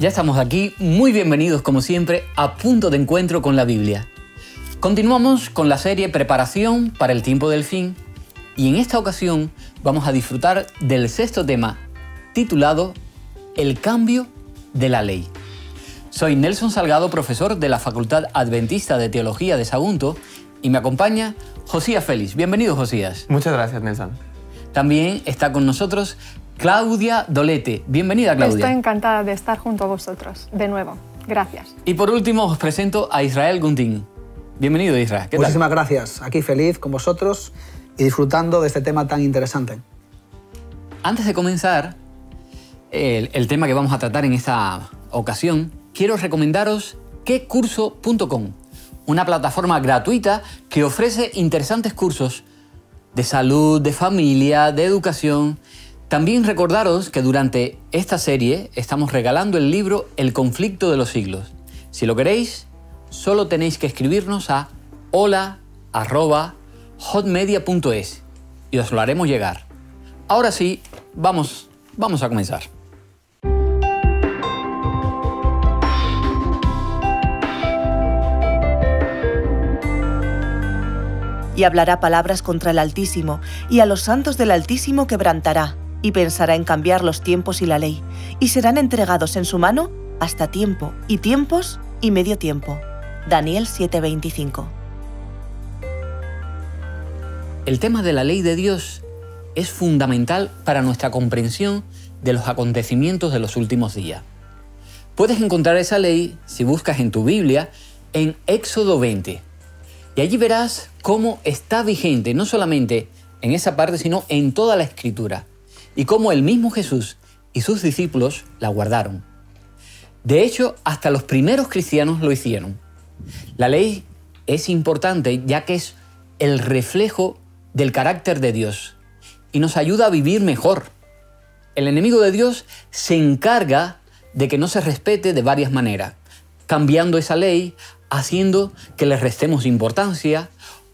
Ya estamos aquí, muy bienvenidos como siempre a Punto de Encuentro con la Biblia. Continuamos con la serie Preparación para el Tiempo del Fin y en esta ocasión vamos a disfrutar del sexto tema titulado El cambio de la ley. Soy Nelson Salgado, profesor de la Facultad Adventista de Teología de Sagunto y me acompaña Josías Félix. Bienvenido, Josías. Muchas gracias, Nelson. También está con nosotros Claudia Dolete. Bienvenida, Claudia. Estoy encantada de estar junto a vosotros, de nuevo. Gracias. Y por último os presento a Israel Guntín. Bienvenido, Israel. ¿Qué tal? Muchísimas gracias. Aquí feliz con vosotros y disfrutando de este tema tan interesante. Antes de comenzar el tema que vamos a tratar en esta ocasión, quiero recomendaros quecurso.com, una plataforma gratuita que ofrece interesantes cursos de salud, de familia, de educación. También recordaros que durante esta serie estamos regalando el libro El conflicto de los siglos. Si lo queréis, solo tenéis que escribirnos a hola@hotmedia.es y os lo haremos llegar. Ahora sí, vamos a comenzar. Y hablará palabras contra el Altísimo, y a los santos del Altísimo quebrantará, y pensará en cambiar los tiempos y la ley, y serán entregados en su mano hasta tiempo, y tiempos, y medio tiempo. Daniel 7:25. El tema de la ley de Dios es fundamental para nuestra comprensión de los acontecimientos de los últimos días. Puedes encontrar esa ley, si buscas en tu Biblia, en Éxodo 20. Y allí verás cómo está vigente, no solamente en esa parte, sino en toda la Escritura. Y cómo el mismo Jesús y sus discípulos la guardaron. De hecho, hasta los primeros cristianos lo hicieron. La ley es importante ya que es el reflejo del carácter de Dios y nos ayuda a vivir mejor. El enemigo de Dios se encarga de que no se respete de varias maneras, cambiando esa ley, haciendo que le restemos importancia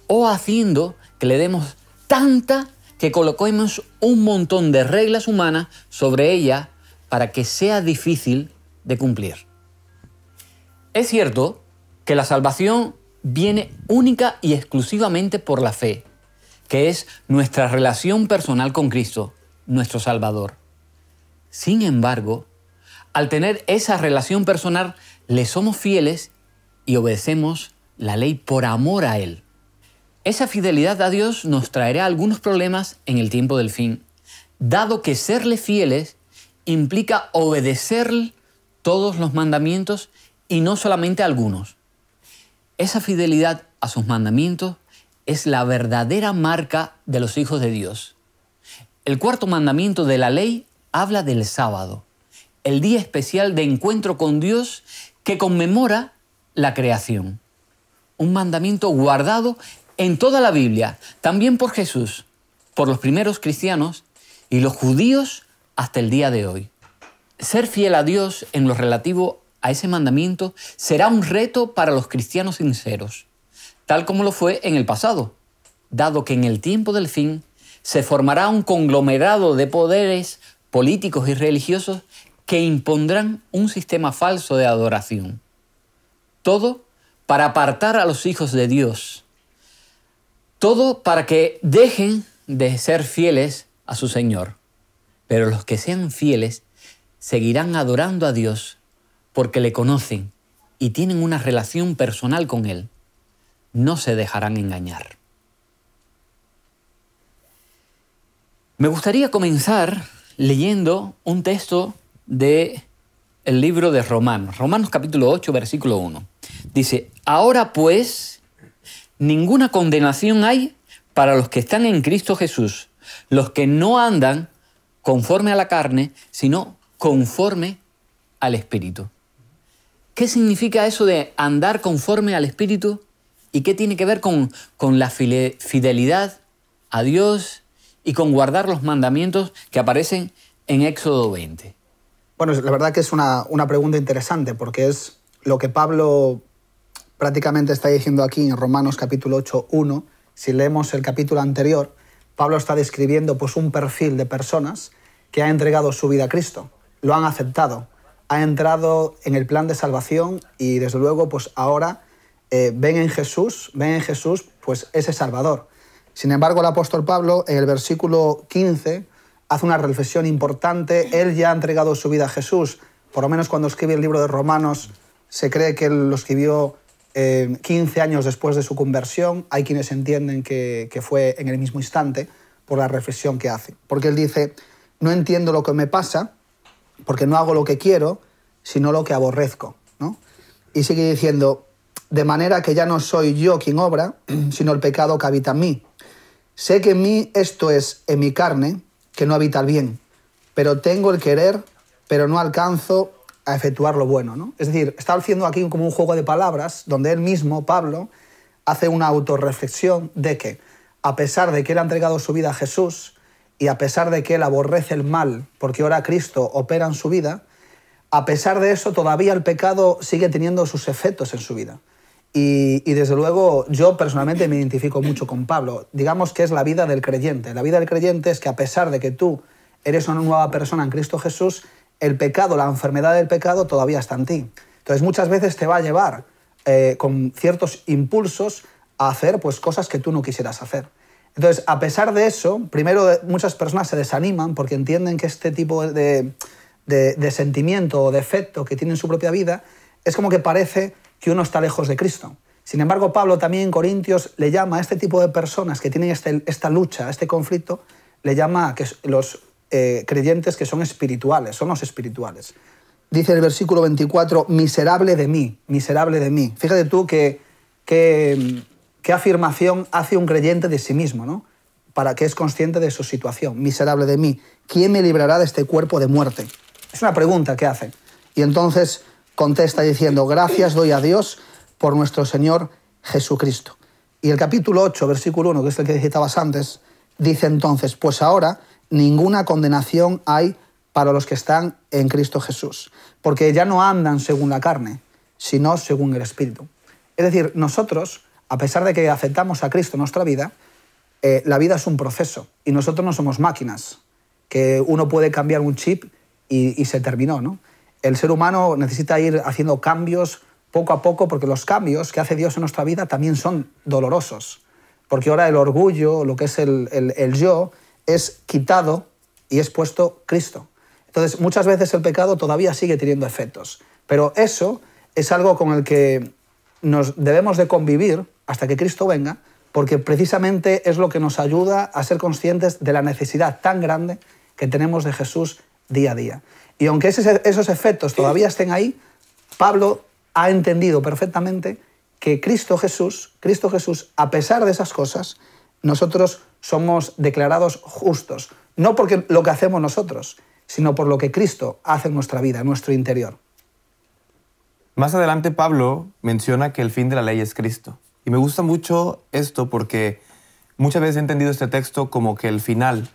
o haciendo que le demos tanta que coloquemos un montón de reglas humanas sobre ella para que sea difícil de cumplir. Es cierto que la salvación viene única y exclusivamente por la fe, que es nuestra relación personal con Cristo, nuestro Salvador. Sin embargo, al tener esa relación personal, le somos fieles y obedecemos la ley por amor a Él. Esa fidelidad a Dios nos traerá algunos problemas en el tiempo del fin, dado que serle fieles implica obedecer todos los mandamientos y no solamente algunos. Esa fidelidad a sus mandamientos es la verdadera marca de los hijos de Dios. El cuarto mandamiento de la ley habla del sábado, el día especial de encuentro con Dios que conmemora la creación. Un mandamiento guardado en toda la Biblia, también por Jesús, por los primeros cristianos y los judíos hasta el día de hoy. Ser fiel a Dios en lo relativo a ese mandamiento será un reto para los cristianos sinceros, tal como lo fue en el pasado, dado que en el tiempo del fin se formará un conglomerado de poderes políticos y religiosos que impondrán un sistema falso de adoración. Todo para apartar a los hijos de Dios. Todo para que dejen de ser fieles a su Señor. Pero los que sean fieles seguirán adorando a Dios porque le conocen y tienen una relación personal con Él. No se dejarán engañar. Me gustaría comenzar leyendo un texto del libro de Romanos. Romanos capítulo 8, versículo 1. Dice, ahora pues, ninguna condenación hay para los que están en Cristo Jesús, los que no andan conforme a la carne, sino conforme al Espíritu. ¿Qué significa eso de andar conforme al Espíritu? ¿Y qué tiene que ver con la fidelidad a Dios y con guardar los mandamientos que aparecen en Éxodo 20? Bueno, la verdad que es una pregunta interesante porque es lo que Pablo prácticamente está diciendo aquí en Romanos capítulo 8, 1. Si leemos el capítulo anterior, Pablo está describiendo pues, un perfil de personas que han entregado su vida a Cristo, lo han aceptado, ha entrado en el plan de salvación y desde luego pues ahora ven en Jesús pues ese Salvador. Sin embargo, el apóstol Pablo en el versículo 15 hace una reflexión importante. Él ya ha entregado su vida a Jesús. Por lo menos cuando escribe el libro de Romanos se cree que él lo escribió 15 años después de su conversión. Hay quienes entienden que fue en el mismo instante por la reflexión que hace. Porque él dice, no entiendo lo que me pasa porque no hago lo que quiero, sino lo que aborrezco, ¿no? Y sigue diciendo, de manera que ya no soy yo quien obra, sino el pecado que habita en mí. Sé que en mí, esto es, en mi carne, que no habita el bien, pero tengo el querer, pero no alcanzo a efectuar lo bueno, ¿no? Es decir, está haciendo aquí como un juego de palabras, donde él mismo, Pablo, hace una autorreflexión de que, a pesar de que él ha entregado su vida a Jesús, y a pesar de que él aborrece el mal, porque ahora Cristo opera en su vida, a pesar de eso, todavía el pecado sigue teniendo sus efectos en su vida. Y desde luego yo personalmente me identifico mucho con Pablo. Digamos que es la vida del creyente. La vida del creyente es que a pesar de que tú eres una nueva persona en Cristo Jesús, el pecado, la enfermedad del pecado todavía está en ti. Entonces muchas veces te va a llevar con ciertos impulsos a hacer pues, cosas que tú no quisieras hacer. Entonces, a pesar de eso, primero muchas personas se desaniman porque entienden que este tipo de sentimiento o de efecto que tiene en su propia vida es como que parece que uno está lejos de Cristo. Sin embargo, Pablo también en Corintios le llama a este tipo de personas que tienen esta lucha, este conflicto, le llama a que los creyentes que son espirituales, son los espirituales. Dice el versículo 24, miserable de mí, miserable de mí. Fíjate tú qué afirmación hace un creyente de sí mismo, ¿no? Para que es consciente de su situación. Miserable de mí, ¿quién me librará de este cuerpo de muerte? Es una pregunta que hace. Y entonces contesta diciendo, gracias doy a Dios por nuestro Señor Jesucristo. Y el capítulo 8, versículo 1, que es el que citabas antes, dice entonces, pues ahora ninguna condenación hay para los que están en Cristo Jesús, porque ya no andan según la carne, sino según el Espíritu. Es decir, nosotros, a pesar de que aceptamos a Cristo en nuestra vida, la vida es un proceso y nosotros no somos máquinas, que uno puede cambiar un chip y se terminó, ¿no? El ser humano necesita ir haciendo cambios poco a poco porque los cambios que hace Dios en nuestra vida también son dolorosos. Porque ahora el orgullo, lo que es el yo, es quitado y es puesto Cristo. Entonces, muchas veces el pecado todavía sigue teniendo efectos. Pero eso es algo con el que nos debemos de convivir hasta que Cristo venga, porque precisamente es lo que nos ayuda a ser conscientes de la necesidad tan grande que tenemos de Jesús día a día. Y aunque esos efectos todavía estén ahí, Pablo ha entendido perfectamente que Cristo Jesús, a pesar de esas cosas, nosotros somos declarados justos. No porque lo que hacemos nosotros, sino por lo que Cristo hace en nuestra vida, en nuestro interior. Más adelante Pablo menciona que el fin de la ley es Cristo. Y me gusta mucho esto porque muchas veces he entendido este texto como que el final,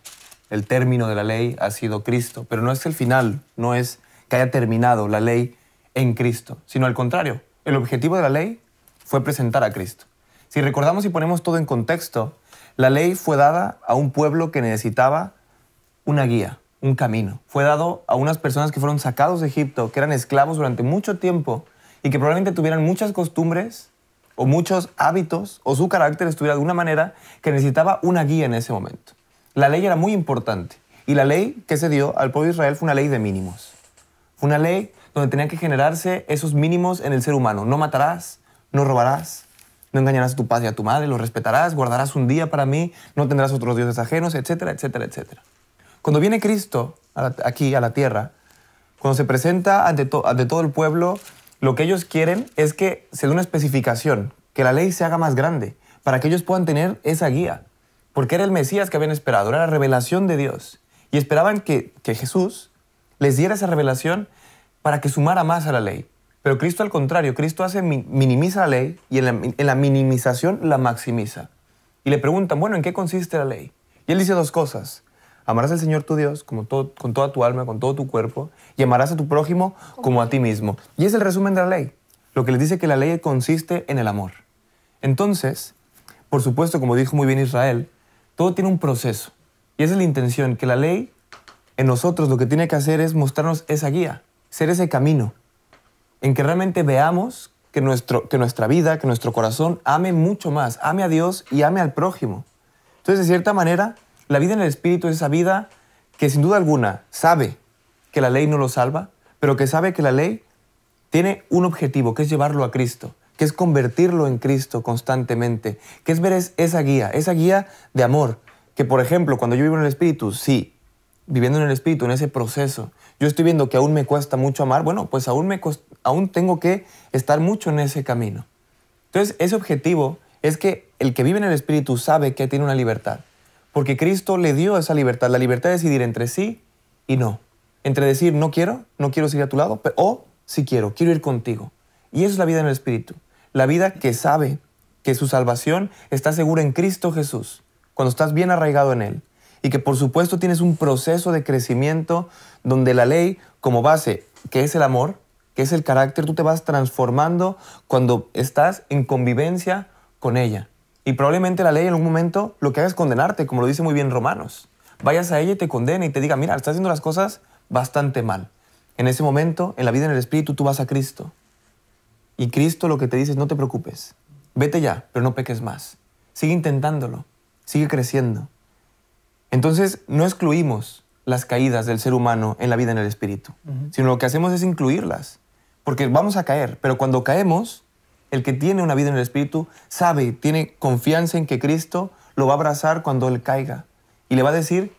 el término de la ley ha sido Cristo. Pero no es el final, no es que haya terminado la ley en Cristo, sino al contrario. El objetivo de la ley fue presentar a Cristo. Si recordamos y ponemos todo en contexto, la ley fue dada a un pueblo que necesitaba una guía, un camino. Fue dado a unas personas que fueron sacados de Egipto, que eran esclavos durante mucho tiempo y que probablemente tuvieran muchas costumbres o muchos hábitos o su carácter estuviera de una manera que necesitaba una guía en ese momento. La ley era muy importante y la ley que se dio al pueblo de Israel fue una ley de mínimos. Fue una ley donde tenían que generarse esos mínimos en el ser humano. No matarás, no robarás, no engañarás a tu padre y a tu madre, lo respetarás, guardarás un día para mí, no tendrás otros dioses ajenos, etcétera, etcétera, etcétera. Cuando viene Cristo aquí a la tierra, cuando se presenta ante todo el pueblo, lo que ellos quieren es que se dé una especificación, que la ley se haga más grande, para que ellos puedan tener esa guía. Porque era el Mesías que habían esperado, era la revelación de Dios. Y esperaban que Jesús les diera esa revelación para que sumara más a la ley. Pero Cristo al contrario, Cristo minimiza la ley y en la minimización la maximiza. Y le preguntan, bueno, ¿en qué consiste la ley? Y él dice dos cosas. Amarás al Señor tu Dios con toda tu alma, con todo tu cuerpo, y amarás a tu prójimo como a ti mismo. Y es el resumen de la ley. Lo que les dice que la ley consiste en el amor. Entonces, por supuesto, como dijo muy bien Israel, todo tiene un proceso. Y esa es la intención, que la ley en nosotros lo que tiene que hacer es mostrarnos esa guía. ser ese camino, en que realmente veamos que nuestra vida, que nuestro corazón ame mucho más, ame a Dios y ame al prójimo. Entonces, de cierta manera, la vida en el Espíritu es esa vida que sin duda alguna sabe que la ley no lo salva, pero que sabe que la ley tiene un objetivo, que es llevarlo a Cristo, que es convertirlo en Cristo constantemente, que es ver esa guía de amor, que por ejemplo, cuando yo vivo en el Espíritu, sí, viviendo en el Espíritu, en ese proceso, yo estoy viendo que aún me cuesta mucho amar, bueno, pues aún tengo que estar mucho en ese camino. Entonces, ese objetivo es que el que vive en el Espíritu sabe que tiene una libertad, porque Cristo le dio esa libertad, la libertad de decidir entre sí y no, entre decir no quiero seguir a tu lado, o sí quiero ir contigo. Y eso es la vida en el Espíritu, la vida que sabe que su salvación está segura en Cristo Jesús, cuando estás bien arraigado en Él. Y que por supuesto tienes un proceso de crecimiento donde la ley como base, que es el amor, que es el carácter, tú te vas transformando cuando estás en convivencia con ella. Y probablemente la ley en algún momento lo que haga es condenarte, como lo dice muy bien Romanos. Vayas a ella y te condene y te diga, mira, estás haciendo las cosas bastante mal. En ese momento, en la vida en el Espíritu, tú vas a Cristo. Y Cristo lo que te dice es, no te preocupes, vete ya, pero no peques más. Sigue intentándolo, sigue creciendo. Entonces, no excluimos las caídas del ser humano en la vida en el Espíritu, sino lo que hacemos es incluirlas, porque vamos a caer, pero cuando caemos, el que tiene una vida en el Espíritu sabe, tiene confianza en que Cristo lo va a abrazar cuando él caiga y le va a decir,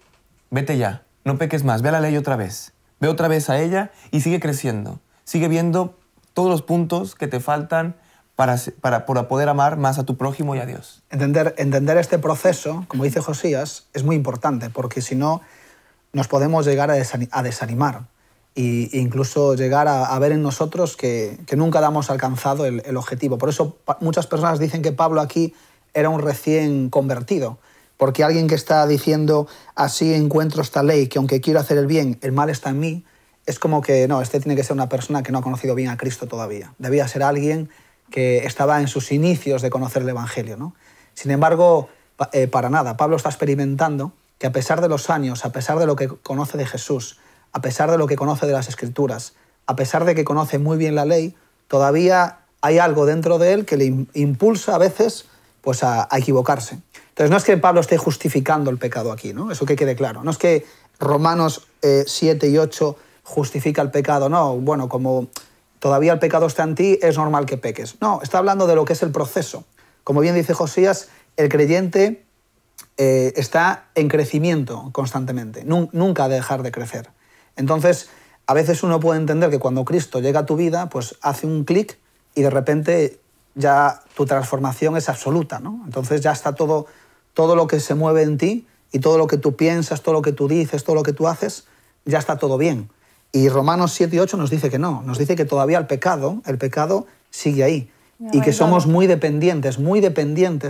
vete ya, no peques más, ve a la ley otra vez, ve otra vez a ella y sigue creciendo, sigue viendo todos los puntos que te faltan para poder amar más a tu prójimo y a Dios. Entender este proceso, como dice Josías, es muy importante, porque si no nos podemos llegar a desanimar e incluso llegar a ver en nosotros que nunca hemos alcanzado el objetivo. Por eso muchas personas dicen que Pablo aquí era un recién convertido, porque alguien que está diciendo así encuentro esta ley, que aunque quiero hacer el bien, el mal está en mí, es como que no, este tiene que ser una persona que no ha conocido bien a Cristo todavía. Debía ser alguien que estaba en sus inicios de conocer el Evangelio, ¿no? Sin embargo, para nada. Pablo está experimentando que a pesar de los años, a pesar de lo que conoce de Jesús, a pesar de lo que conoce de las Escrituras, a pesar de que conoce muy bien la ley, todavía hay algo dentro de él que le impulsa a veces pues, a equivocarse. Entonces, no es que Pablo esté justificando el pecado aquí, ¿no? Eso que quede claro. No es que Romanos 7 y 8 justifica el pecado, no. Bueno, como todavía el pecado está en ti, es normal que peques. No, está hablando de lo que es el proceso. Como bien dice Josías, el creyente está en crecimiento constantemente, nunca dejar de crecer. Entonces, a veces uno puede entender que cuando Cristo llega a tu vida, pues hace un clic y de repente ya tu transformación es absoluta, ¿no? Entonces ya está todo lo que se mueve en ti y todo lo que tú piensas, todo lo que tú dices, todo lo que tú haces, ya está todo bien. Y Romanos 7 y 8 nos dice que no, nos dice que todavía el pecado sigue ahí y que somos muy dependientes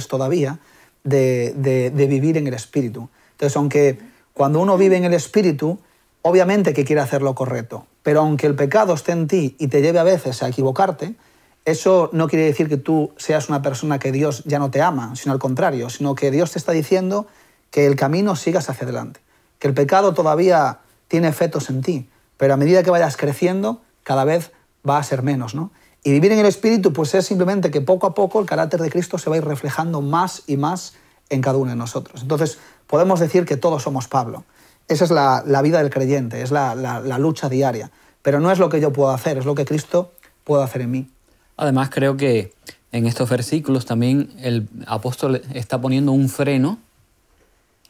todavía de vivir en el Espíritu. Entonces, aunque cuando uno vive en el Espíritu, obviamente que quiere hacer lo correcto, pero aunque el pecado esté en ti y te lleve a veces a equivocarte, eso no quiere decir que tú seas una persona que Dios ya no te ama, sino al contrario, sino que Dios te está diciendo que el camino sigas hacia adelante, que el pecado todavía tiene efectos en ti, pero a medida que vayas creciendo, cada vez va a ser menos, ¿no? Y vivir en el Espíritu pues es simplemente que poco a poco el carácter de Cristo se va a ir reflejando más y más en cada uno de nosotros. Entonces, podemos decir que todos somos Pablo. Esa es la vida del creyente, es la lucha diaria. Pero no es lo que yo puedo hacer, es lo que Cristo puede hacer en mí. Además, creo que en estos versículos también el apóstol está poniendo un freno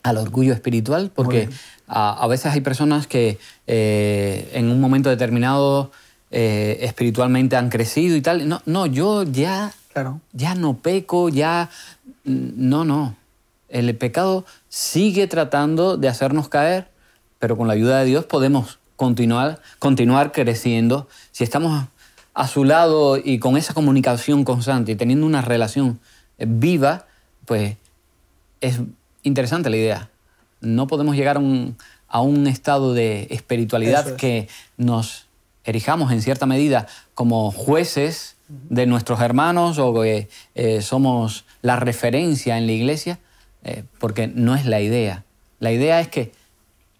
al orgullo espiritual, porque a veces hay personas que en un momento determinado espiritualmente han crecido y tal. No, yo ya no peco, ya... No. El pecado sigue tratando de hacernos caer, pero con la ayuda de Dios podemos continuar creciendo. Si estamos a su lado y con esa comunicación constante y teniendo una relación viva, pues es interesante la idea. No podemos llegar a un estado de espiritualidad que nos erijamos en cierta medida como jueces de nuestros hermanos o que somos la referencia en la iglesia, porque no es la idea. La idea es que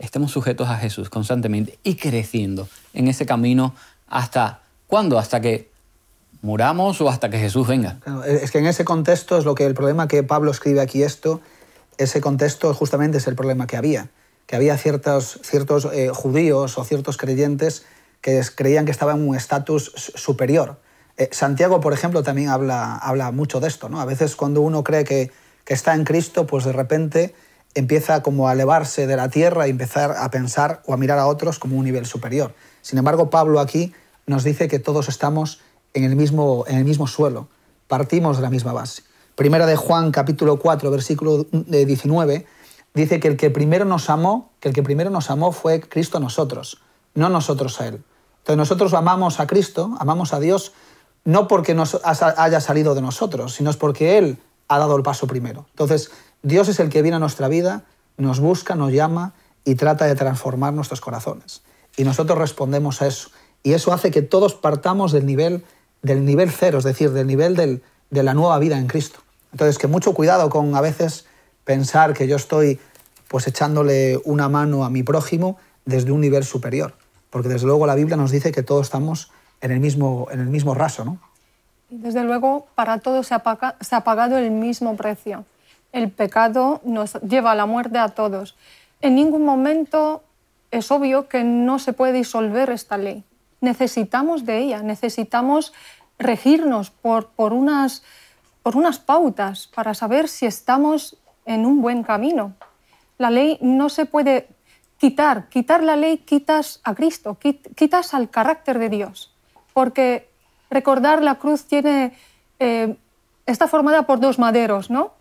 estemos sujetos a Jesús constantemente y creciendo en ese camino hasta, ¿cuándo? Hasta que muramos o hasta que Jesús venga. Claro, es que en ese contexto es lo que el problema que Pablo escribe aquí ese contexto justamente es el problema que había ciertos judíos o ciertos creyentes que creían que estaban en un estatus superior. Santiago, por ejemplo, también habla mucho de esto, ¿no? A veces cuando uno cree que está en Cristo, pues de repente empieza como a elevarse de la tierra y empezar a pensar o a mirar a otros como un nivel superior. Sin embargo, Pablo aquí nos dice que todos estamos en el mismo suelo, partimos de la misma base. Primera de Juan, capítulo 4, versículo 19, dice que el que primero nos amó fue Cristo a nosotros, no nosotros a Él. Entonces nosotros amamos a Cristo, amamos a Dios, no porque haya salido de nosotros, sino es porque Él ha dado el paso primero. Entonces, Dios es el que viene a nuestra vida, nos busca, nos llama y trata de transformar nuestros corazones. Y nosotros respondemos a eso. Y eso hace que todos partamos del nivel cero, es decir, del nivel de la nueva vida en Cristo. Entonces, que mucho cuidado con a veces pensar que yo estoy pues echándole una mano a mi prójimo desde un nivel superior. Porque desde luego la Biblia nos dice que todos estamos en el mismo raso, ¿no? Desde luego, para todos se ha pagado el mismo precio. El pecado nos lleva a la muerte a todos. En ningún momento es obvio que no se puede disolver esta ley. Necesitamos de ella, necesitamos regirnos por unas pautas para saber si estamos en un buen camino. La ley no se puede quitar la ley, quitas a Cristo, quitas al carácter de Dios. Porque recordar la cruz está formada por dos maderos, ¿no?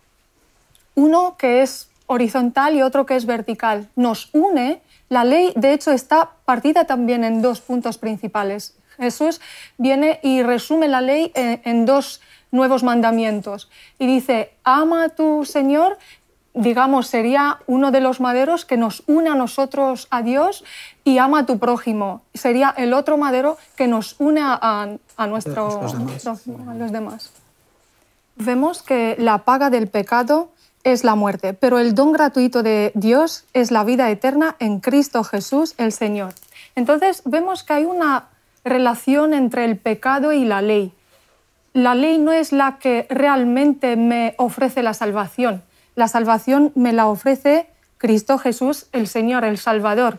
Uno que es horizontal y otro que es vertical. Nos une, la ley de hecho está partida también en dos puntos principales. Jesús viene y resume la ley en dos nuevos mandamientos. Y dice, ama a tu Señor, digamos, sería uno de los maderos que nos une a nosotros a Dios, y ama a tu prójimo. Sería el otro madero que nos une a los demás. Vemos que la paga del pecado es la muerte, pero el don gratuito de Dios es la vida eterna en Cristo Jesús, el Señor. Entonces vemos que hay una relación entre el pecado y la ley. La ley no es la que realmente me ofrece la salvación. La salvación me la ofrece Cristo Jesús, el Señor, el Salvador.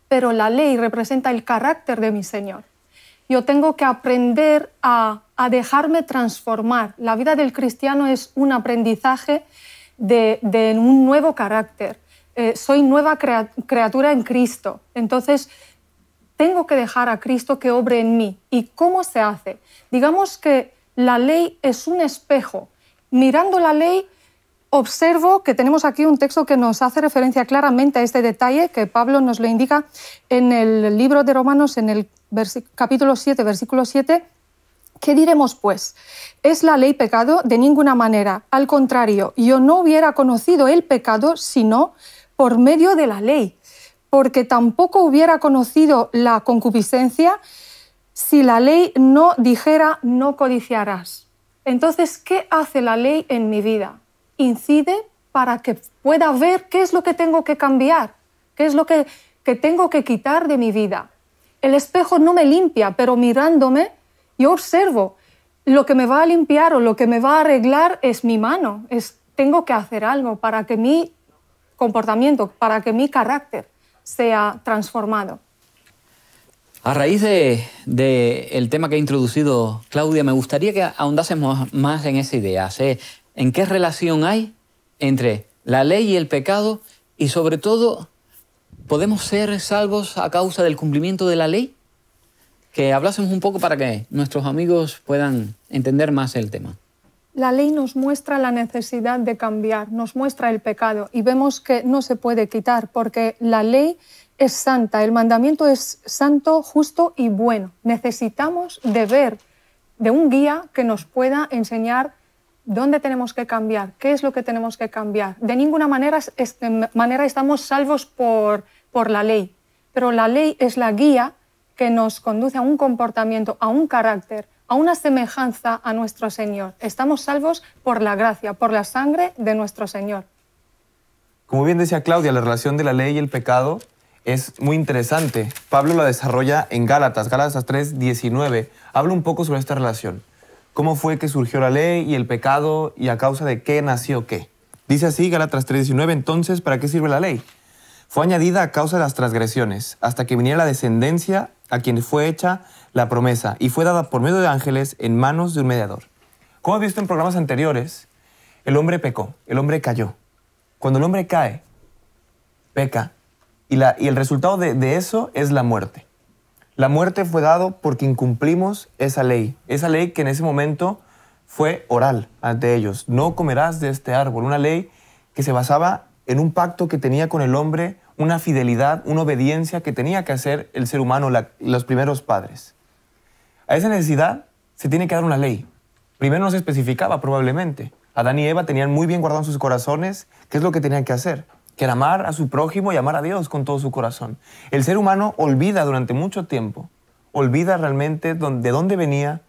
Pero la ley representa el carácter de mi Señor. Yo tengo que aprender a dejarme transformar. La vida del cristiano es un aprendizaje de un nuevo carácter. Soy nueva criatura en Cristo. Entonces, tengo que dejar a Cristo que obre en mí. ¿Y cómo se hace? Digamos que la ley es un espejo. Mirando la ley, observo que tenemos aquí un texto que nos hace referencia claramente a este detalle, que Pablo nos lo indica en el libro de Romanos, en el capítulo 7, versículo 7. ¿Qué diremos, pues? ¿Es la ley pecado? De ninguna manera. Al contrario, yo no hubiera conocido el pecado sino por medio de la ley, porque tampoco hubiera conocido la concupiscencia si la ley no dijera no codiciarás. Entonces, ¿qué hace la ley en mi vida? Incide para que pueda ver qué es lo que tengo que cambiar, qué es lo que tengo que quitar de mi vida. El espejo no me limpia, pero mirándome, yo observo lo que me va a limpiar o lo que me va a arreglar es mi mano. Tengo que hacer algo para que mi comportamiento, para que mi carácter sea transformado. A raíz del tema que ha introducido Claudia, me gustaría que ahondásemos más en esa idea. ¿En qué relación hay entre la ley y el pecado? Y sobre todo, ¿podemos ser salvos a causa del cumplimiento de la ley? Que hablásemos un poco para que nuestros amigos puedan entender más el tema. La ley nos muestra la necesidad de cambiar, nos muestra el pecado y vemos que no se puede quitar porque la ley es santa, el mandamiento es santo, justo y bueno. Necesitamos de un guía que nos pueda enseñar dónde tenemos que cambiar, qué es lo que tenemos que cambiar. De ninguna manera estamos salvos por la ley, pero la ley es la guía que nos conduce a un comportamiento, a un carácter, a una semejanza a nuestro Señor. Estamos salvos por la gracia, por la sangre de nuestro Señor. Como bien decía Claudia, la relación de la ley y el pecado es muy interesante. Pablo la desarrolla en Gálatas 3:19. Habla un poco sobre esta relación. ¿Cómo fue que surgió la ley y el pecado y a causa de qué nació qué? Dice así, Gálatas 3:19, entonces, ¿para qué sirve la ley? Fue añadida a causa de las transgresiones, hasta que viniera la descendencia a quien fue hecha la promesa y fue dada por medio de ángeles en manos de un mediador. Como hemos visto en programas anteriores, el hombre pecó, el hombre cayó. Cuando el hombre cae, peca, y el resultado de eso es la muerte. La muerte fue dado porque incumplimos esa ley que en ese momento fue oral ante ellos. No comerás de este árbol, una ley que se basaba en un pacto que tenía con el hombre, una fidelidad, una obediencia que tenía que hacer el ser humano, los primeros padres. A esa necesidad se tiene que dar una ley. Primero no se especificaba probablemente. Adán y Eva tenían muy bien guardado en sus corazones qué es lo que tenían que hacer, que era amar a su prójimo y amar a Dios con todo su corazón. El ser humano olvida durante mucho tiempo, olvida realmente de dónde venía,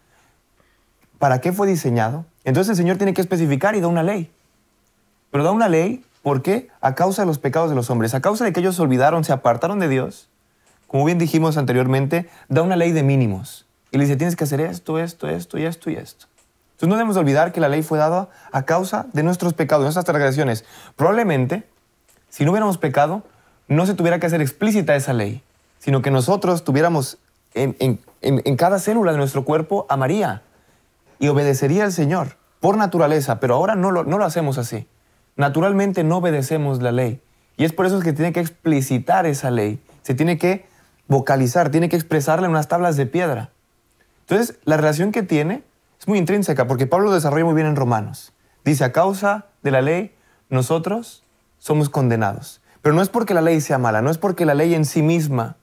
para qué fue diseñado. Entonces el Señor tiene que especificar y da una ley. Pero da una ley, ¿por qué? A causa de los pecados de los hombres, a causa de que ellos se olvidaron, se apartaron de Dios. Como bien dijimos anteriormente, da una ley de mínimos. Y le dice, tienes que hacer esto, esto, esto y esto y esto. Entonces no debemos olvidar que la ley fue dada a causa de nuestros pecados, de nuestras transgresiones. Probablemente, si no hubiéramos pecado, no se tuviera que hacer explícita esa ley, sino que nosotros tuviéramos en cada célula de nuestro cuerpo a María y obedecería al Señor por naturaleza, pero ahora no lo hacemos así. Naturalmente no obedecemos la ley y es por eso que tiene que explicitar esa ley, se tiene que vocalizar, tiene que expresarla en unas tablas de piedra. Entonces, la relación que tiene es muy intrínseca porque Pablo lo desarrolla muy bien en Romanos. Dice, a causa de la ley, nosotros somos condenados. Pero no es porque la ley sea mala, no es porque la ley en sí misma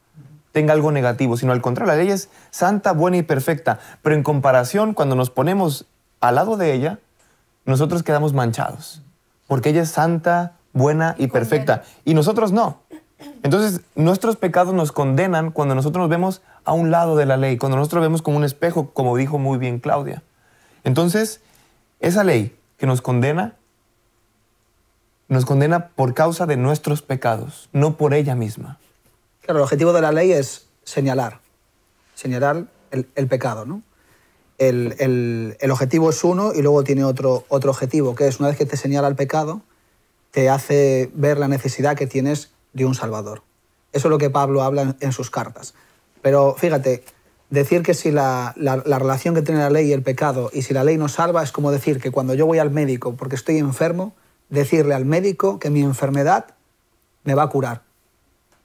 tenga algo negativo, sino al contrario, la ley es santa, buena y perfecta. Pero en comparación, cuando nos ponemos al lado de ella, nosotros quedamos manchados. Porque ella es santa, buena y perfecta. Y nosotros no. Entonces, nuestros pecados nos condenan cuando nosotros nos vemos a un lado de la ley, cuando nosotros vemos como un espejo, como dijo muy bien Claudia. Entonces, esa ley que nos condena por causa de nuestros pecados, no por ella misma. Claro, el objetivo de la ley es señalar el pecado, ¿no? El objetivo es uno y luego tiene otro objetivo, que es una vez que te señala el pecado, te hace ver la necesidad que tienes de un Salvador. Eso es lo que Pablo habla en sus cartas. Pero fíjate, decir que si la relación que tiene la ley y el pecado y si la ley nos salva es como decir que cuando yo voy al médico porque estoy enfermo, decirle al médico que mi enfermedad me va a curar.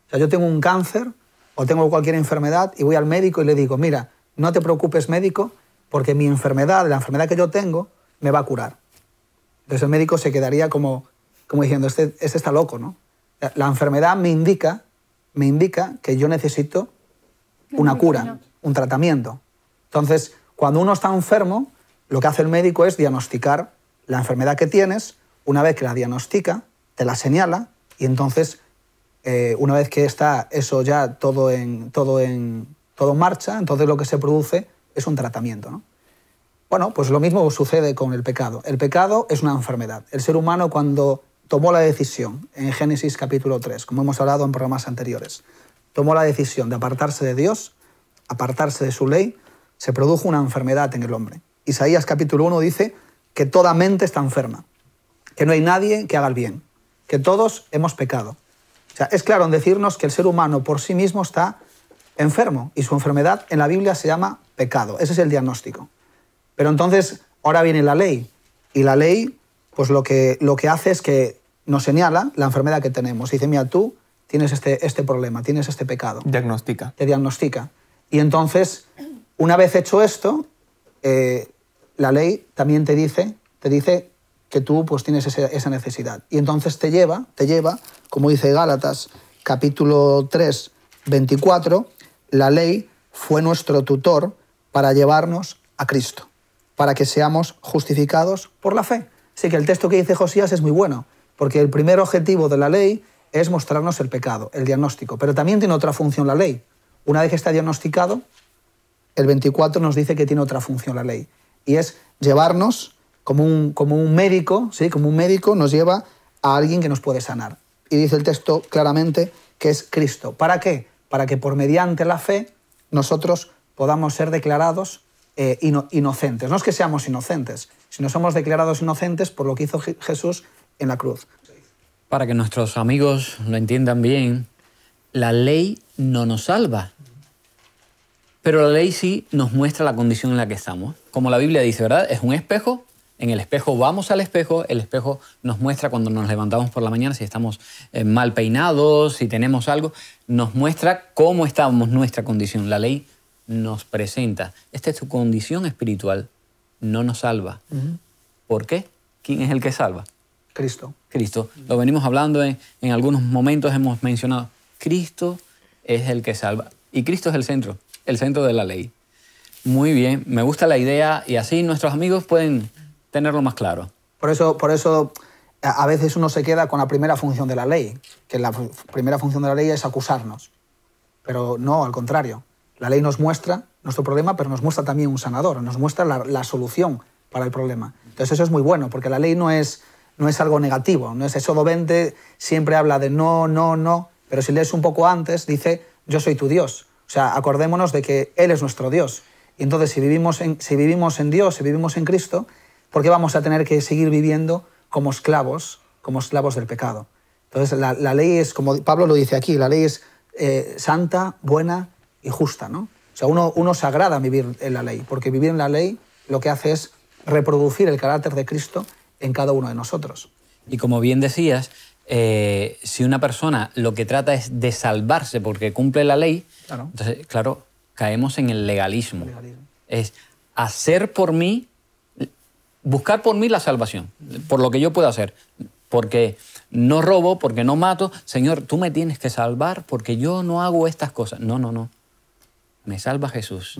O sea, yo tengo un cáncer o tengo cualquier enfermedad y voy al médico y le digo, mira, no te preocupes médico porque mi enfermedad, la enfermedad que yo tengo, me va a curar. Entonces el médico se quedaría como diciendo, este está loco, ¿no? La enfermedad me indica que yo necesito una cura, un tratamiento. Entonces, cuando uno está enfermo, lo que hace el médico es diagnosticar la enfermedad que tienes. Una vez que la diagnostica, te la señala y entonces, una vez que está eso ya todo en marcha, entonces lo que se produce es un tratamiento, ¿no? Bueno, pues lo mismo sucede con el pecado. El pecado es una enfermedad. El ser humano cuando tomó la decisión, en Génesis capítulo 3, como hemos hablado en programas anteriores, tomó la decisión de apartarse de Dios, apartarse de su ley, se produjo una enfermedad en el hombre. Isaías capítulo 1 dice que toda mente está enferma, que no hay nadie que haga el bien, que todos hemos pecado. O sea, es claro en decirnos que el ser humano por sí mismo está enfermo y su enfermedad en la Biblia se llama pecado. Ese es el diagnóstico. Pero entonces, ahora viene la ley y la ley pues lo que hace es que nos señala la enfermedad que tenemos. Y dice, mira, tú tienes este problema, tienes este pecado. Diagnostica. Te diagnostica. Y entonces, una vez hecho esto, la ley también te dice que tú pues, tienes esa necesidad. Y entonces te lleva, como dice Gálatas, capítulo 3, 24, la ley fue nuestro tutor para llevarnos a Cristo, para que seamos justificados por la fe. Así que el texto que dice Josías es muy bueno, porque el primer objetivo de la ley es mostrarnos el pecado, el diagnóstico. Pero también tiene otra función la ley. Una vez que está diagnosticado, el 24 nos dice que tiene otra función la ley. Y es llevarnos como un médico, ¿sí? Como un médico nos lleva a alguien que nos puede sanar. Y dice el texto claramente que es Cristo. ¿Para qué? Para que por mediante la fe nosotros podamos ser declarados inocentes. No es que seamos inocentes, sino somos declarados inocentes por lo que hizo Jesús en la cruz. Para que nuestros amigos lo entiendan bien, la ley no nos salva, pero la ley sí nos muestra la condición en la que estamos. Como la Biblia dice, ¿verdad? Es un espejo. En el espejo vamos al espejo, el espejo nos muestra cuando nos levantamos por la mañana si estamos mal peinados, si tenemos algo, nos muestra cómo estamos, nuestra condición. La ley nos presenta, esta es tu condición espiritual, no nos salva. ¿Por qué? ¿Quién es el que salva? Cristo. Cristo. Lo venimos hablando en algunos momentos, hemos mencionado, Cristo es el que salva. Y Cristo es el centro de la ley. Muy bien, me gusta la idea y así nuestros amigos pueden tenerlo más claro. Por eso a veces uno se queda con la primera función de la ley, que la primera función de la ley es acusarnos. Pero no, al contrario. La ley nos muestra nuestro problema, pero nos muestra también un sanador, nos muestra la solución para el problema. Entonces eso es muy bueno, porque la ley no es algo negativo, no es Éxodo 20, siempre habla de no, no, no, pero si lees un poco antes, dice, yo soy tu Dios. O sea, acordémonos de que Él es nuestro Dios. Y entonces si vivimos en Dios, si vivimos en Cristo, ¿por qué vamos a tener que seguir viviendo como esclavos del pecado? Entonces la ley es, como Pablo lo dice aquí, la ley es santa, buena y justa, ¿no? O sea, uno se agrada vivir en la ley, porque vivir en la ley lo que hace es reproducir el carácter de Cristo en cada uno de nosotros. Y como bien decías, si una persona lo que trata es de salvarse porque cumple la ley, claro. Entonces, claro, caemos en el legalismo. Es hacer por mí, buscar por mí la salvación, por lo que yo puedo hacer. Porque no robo, porque no mato. Señor, tú me tienes que salvar porque yo no hago estas cosas. No, no, no. Me salva Jesús.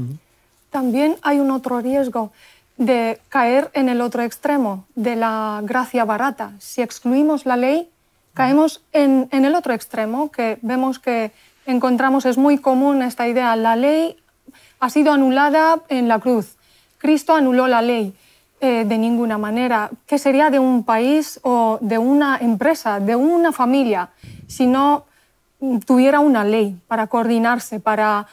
También hay un otro riesgo de caer en el otro extremo, de la gracia barata. Si excluimos la ley, caemos en el otro extremo, que vemos que encontramos, es muy común esta idea, la ley ha sido anulada en la cruz. Cristo anuló la ley. De ninguna manera. ¿Qué sería de un país o de una empresa, de una familia, si no tuviera una ley para coordinarse, para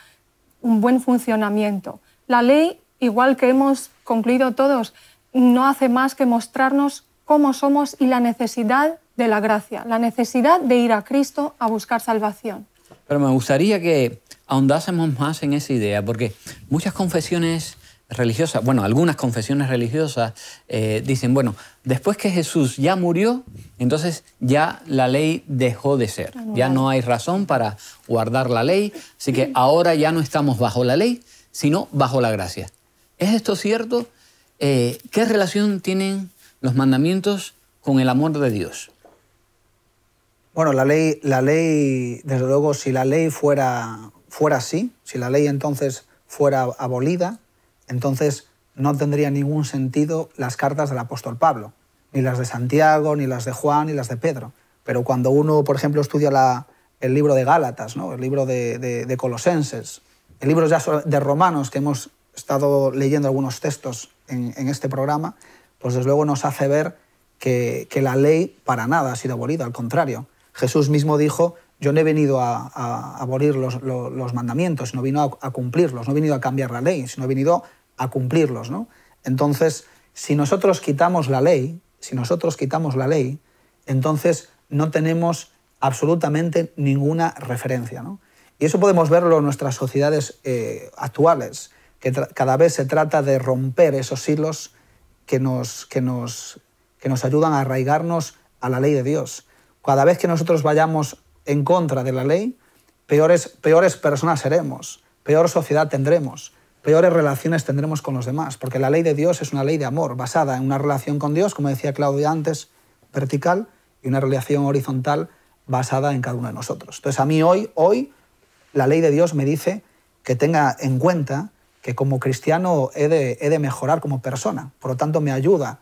un buen funcionamiento? La ley, igual que hemos concluido todos, no hace más que mostrarnos cómo somos y la necesidad de la gracia, la necesidad de ir a Cristo a buscar salvación. Pero me gustaría que ahondásemos más en esa idea, porque muchas confesiones religiosas, bueno, algunas confesiones religiosas dicen, bueno, después que Jesús ya murió, entonces ya la ley dejó de ser. Ya no hay razón para guardar la ley, así que ahora ya no estamos bajo la ley, sino bajo la gracia. ¿Es esto cierto? ¿Qué relación tienen los mandamientos con el amor de Dios? Bueno, la ley, desde luego, si la ley fuera así, si la ley entonces fuera abolida, entonces no tendría ningún sentido las cartas del apóstol Pablo, ni las de Santiago, ni las de Juan, ni las de Pedro. Pero cuando uno, por ejemplo, estudia el libro de Gálatas, ¿no? El libro de Colosenses, el libro ya de Romanos, que hemos estado leyendo algunos textos en este programa, pues desde luego nos hace ver que la ley para nada ha sido abolida, al contrario. Jesús mismo dijo, yo no he venido a abolir los mandamientos, no he venido a cumplirlos, no he venido a cambiar la ley, sino he venido a cumplirlos, ¿no? Entonces, si nosotros quitamos la ley, entonces no tenemos absolutamente ninguna referencia, ¿no? Y eso podemos verlo en nuestras sociedades actuales, que cada vez se trata de romper esos hilos que nos ayudan a arraigarnos a la ley de Dios. Cada vez que nosotros vayamos en contra de la ley, peores personas seremos, peor sociedad tendremos, peores relaciones tendremos con los demás, porque la ley de Dios es una ley de amor, basada en una relación con Dios, como decía Claudia antes, vertical, y una relación horizontal basada en cada uno de nosotros. Entonces a mí hoy la ley de Dios me dice que tenga en cuenta que como cristiano he de mejorar como persona, por lo tanto me ayuda,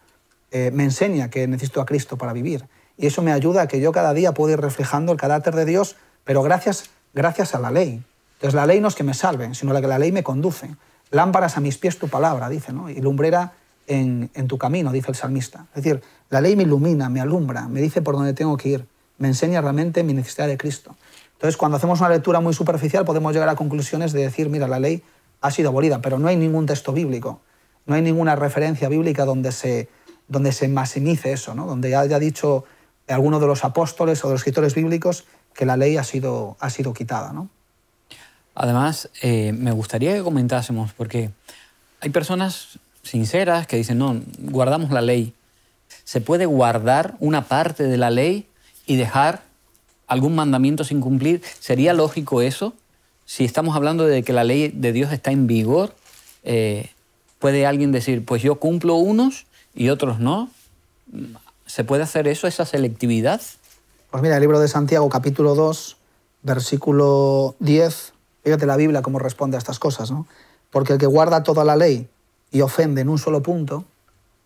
me enseña que necesito a Cristo para vivir, y eso me ayuda a que yo cada día pueda ir reflejando el carácter de Dios, pero gracias a la ley. Entonces la ley no es que me salve, sino que la ley me conduce. Lámparas a mis pies tu palabra, dice, ¿no? Y lumbrera en tu camino, dice el salmista. Es decir, la ley me ilumina, me alumbra, me dice por dónde tengo que ir, me enseña realmente mi necesidad de Cristo. Entonces, cuando hacemos una lectura muy superficial, podemos llegar a conclusiones de decir, mira, la ley ha sido abolida, pero no hay ningún texto bíblico, no hay ninguna referencia bíblica donde se maximice eso, ¿no? Donde haya dicho alguno de los apóstoles o de los escritores bíblicos que la ley ha sido quitada, ¿no? Además, me gustaría que comentásemos, porque hay personas sinceras que dicen, no, guardamos la ley. ¿Se puede guardar una parte de la ley y dejar algún mandamiento sin cumplir? ¿Sería lógico eso? Si estamos hablando de que la ley de Dios está en vigor, ¿puede alguien decir, pues yo cumplo unos y otros no? ¿Se puede hacer eso, esa selectividad? Pues mira, el libro de Santiago, capítulo 2, versículo 10, fíjate la Biblia cómo responde a estas cosas, ¿no? Porque el que guarda toda la ley y ofende en un solo punto,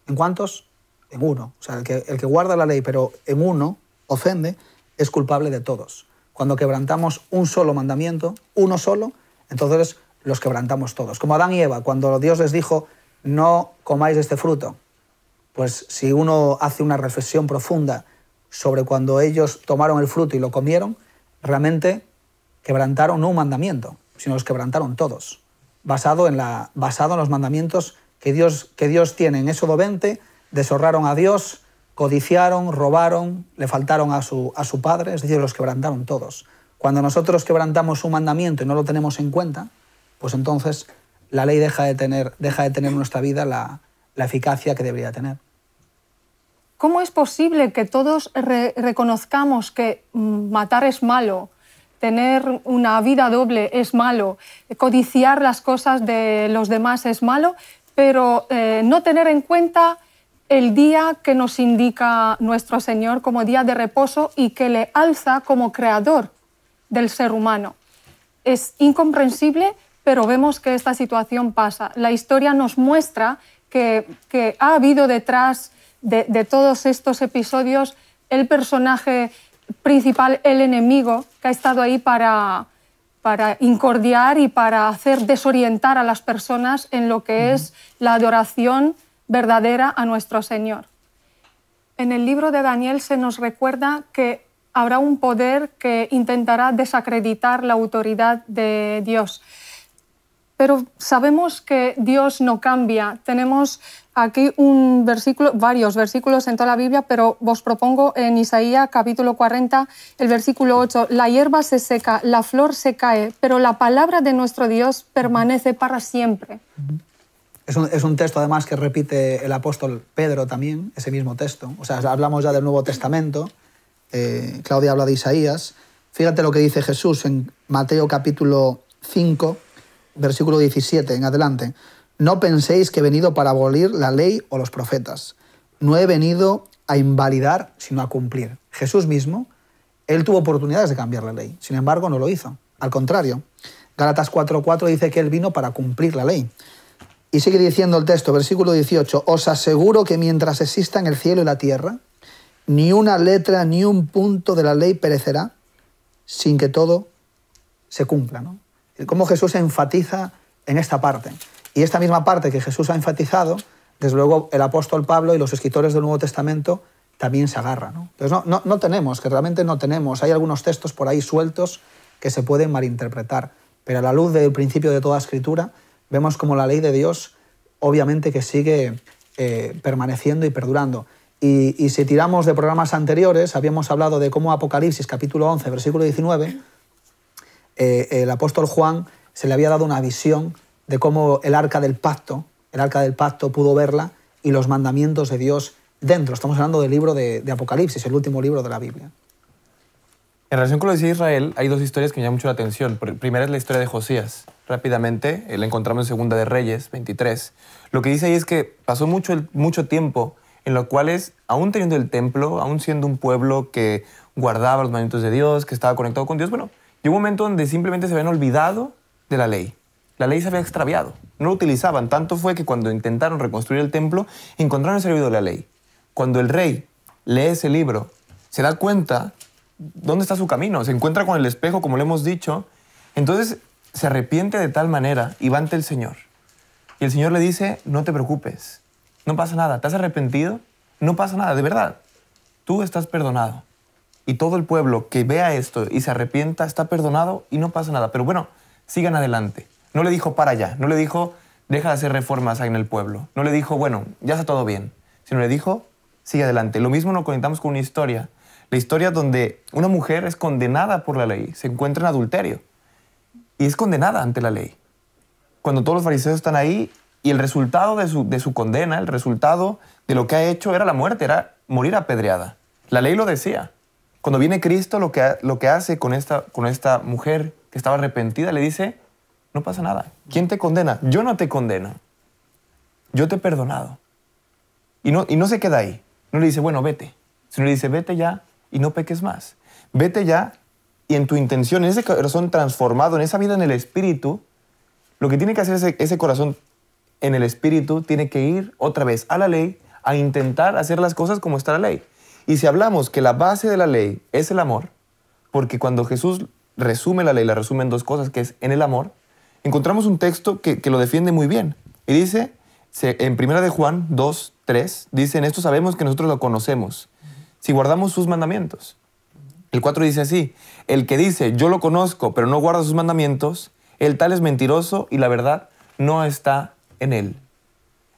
¿en cuántos? En uno. O sea, el que guarda la ley pero en uno ofende, es culpable de todos. Cuando quebrantamos un solo mandamiento, uno solo, entonces los quebrantamos todos. Como Adán y Eva, cuando Dios les dijo, no comáis de este fruto, pues si uno hace una reflexión profunda sobre cuando ellos tomaron el fruto y lo comieron, realmente quebrantaron no un mandamiento, sino los quebrantaron todos, basado en los mandamientos que Dios tiene. En Éxodo 20, deshonraron a Dios, codiciaron, robaron, le faltaron a su padre, es decir, los quebrantaron todos. Cuando nosotros quebrantamos un mandamiento y no lo tenemos en cuenta, pues entonces la ley deja de tener en nuestra vida la eficacia que debería tener. ¿Cómo es posible que todos reconozcamos que matar es malo, tener una vida doble es malo, codiciar las cosas de los demás es malo, pero no tener en cuenta el día que nos indica nuestro Señor como día de reposo y que le alza como creador del ser humano? Es incomprensible, pero vemos que esta situación pasa. La historia nos muestra que ha habido detrás de todos estos episodios el personaje principal, el enemigo, que ha estado ahí para incordiar y para hacer desorientar a las personas en lo que es la adoración verdadera a nuestro Señor. En el libro de Daniel se nos recuerda que habrá un poder que intentará desacreditar la autoridad de Dios. Pero sabemos que Dios no cambia. Tenemos aquí varios versículos en toda la Biblia, pero os propongo en Isaías capítulo 40, el versículo 8, la hierba se seca, la flor se cae, pero la palabra de nuestro Dios permanece para siempre. Es un texto además que repite el apóstol Pedro también, ese mismo texto. O sea, hablamos ya del Nuevo Testamento, Claudia habla de Isaías. Fíjate lo que dice Jesús en Mateo capítulo 5, versículo 17 en adelante. No penséis que he venido para abolir la ley o los profetas. No he venido a invalidar, sino a cumplir. Jesús mismo, él tuvo oportunidades de cambiar la ley. Sin embargo, no lo hizo. Al contrario, Gálatas 4:4 dice que él vino para cumplir la ley. Y sigue diciendo el texto, versículo 18, os aseguro que mientras existan el cielo y la tierra, ni una letra ni un punto de la ley perecerá sin que todo se cumpla, ¿no? Cómo Jesús enfatiza en esta parte. Y esta misma parte que Jesús ha enfatizado, desde luego el apóstol Pablo y los escritores del Nuevo Testamento también se agarran, ¿no? Entonces realmente no tenemos. Hay algunos textos por ahí sueltos que se pueden malinterpretar, pero a la luz del principio de toda escritura, vemos como la ley de Dios obviamente que sigue permaneciendo y perdurando. Y si tiramos de programas anteriores, habíamos hablado de cómo Apocalipsis, capítulo 11, versículo 19, el apóstol Juan se le había dado una visión de cómo el arca del pacto pudo verla y los mandamientos de Dios dentro. Estamos hablando del libro de Apocalipsis, el último libro de la Biblia. En relación con lo de Israel, hay dos historias que me llaman mucho la atención. Primera es la historia de Josías. Rápidamente, la encontramos en Segunda de Reyes, 23. Lo que dice ahí es que pasó mucho tiempo en los cuales, aún teniendo el templo, aún siendo un pueblo que guardaba los mandamientos de Dios, que estaba conectado con Dios, bueno, llegó un momento donde simplemente se habían olvidado de la ley. La ley se había extraviado, no lo utilizaban. Tanto fue que cuando intentaron reconstruir el templo, encontraron ese libro de la ley. Cuando el rey lee ese libro, se da cuenta dónde está su camino, se encuentra con el espejo, como le hemos dicho, entonces se arrepiente de tal manera y va ante el Señor. Y el Señor le dice, no te preocupes, no pasa nada. ¿Te has arrepentido? No pasa nada, de verdad. Tú estás perdonado. Y todo el pueblo que vea esto y se arrepienta está perdonado y no pasa nada. Pero bueno, sigan adelante. No le dijo para allá, no le dijo deja de hacer reformas ahí en el pueblo. No le dijo, bueno, ya está todo bien. Sino le dijo, sigue adelante. Lo mismo nos conectamos con una historia. La historia donde una mujer es condenada por la ley, se encuentra en adulterio y es condenada ante la ley. Cuando todos los fariseos están ahí y el resultado de su condena, el resultado de lo que ha hecho era la muerte, era morir apedreada. La ley lo decía. Cuando viene Cristo, lo que hace con esta mujer que estaba arrepentida, le dice, no pasa nada. ¿Quién te condena? Yo no te condeno. Yo te he perdonado. Y no se queda ahí. No le dice, bueno, vete. Sino le dice, vete ya y no peques más. Vete ya y en tu intención, en ese corazón transformado, en esa vida en el Espíritu, lo que tiene que hacer ese corazón en el Espíritu tiene que ir otra vez a la ley a intentar hacer las cosas como está la ley. Y si hablamos que la base de la ley es el amor, porque cuando Jesús resume la ley, la resume en dos cosas, que es en el amor, encontramos un texto que lo defiende muy bien. Y dice, en 1 de Juan 2, 3, dice, en esto sabemos que nosotros lo conocemos, si guardamos sus mandamientos. El 4 dice así, el que dice, yo lo conozco, pero no guarda sus mandamientos, el tal es mentiroso y la verdad no está en él.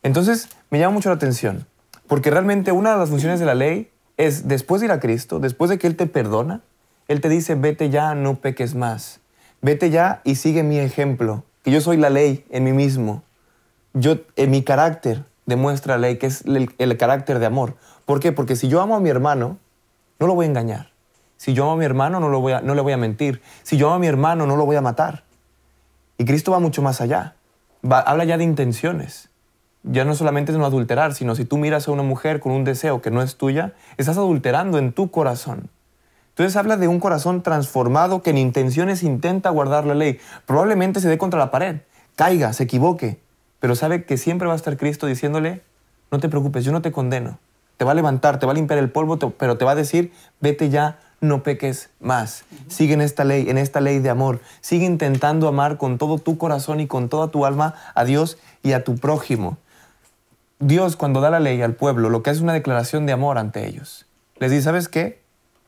Entonces, me llama mucho la atención, porque realmente una de las funciones de la ley es, después de ir a Cristo, después de que Él te perdona, Él te dice, vete ya, no peques más. Vete ya y sigue mi ejemplo, que yo soy la ley en mí mismo. En mi carácter demuestra la ley, que es el carácter de amor. ¿Por qué? Porque si yo amo a mi hermano, no lo voy a engañar. Si yo amo a mi hermano, no le voy a mentir. Si yo amo a mi hermano, no lo voy a matar. Y Cristo va mucho más allá. Habla ya de intenciones. Ya no solamente es no adulterar, sino si tú miras a una mujer con un deseo que no es tuya, estás adulterando en tu corazón. Entonces habla de un corazón transformado que en intenciones intenta guardar la ley. Probablemente se dé contra la pared, caiga, se equivoque, pero sabe que siempre va a estar Cristo diciéndole, no te preocupes, yo no te condeno. Te va a levantar, te va a limpiar el polvo, pero te va a decir, vete ya, no peques más. Sigue en esta ley de amor. Sigue intentando amar con todo tu corazón y con toda tu alma a Dios y a tu prójimo. Dios, cuando da la ley al pueblo, lo que hace es una declaración de amor ante ellos. Les dice, ¿sabes qué?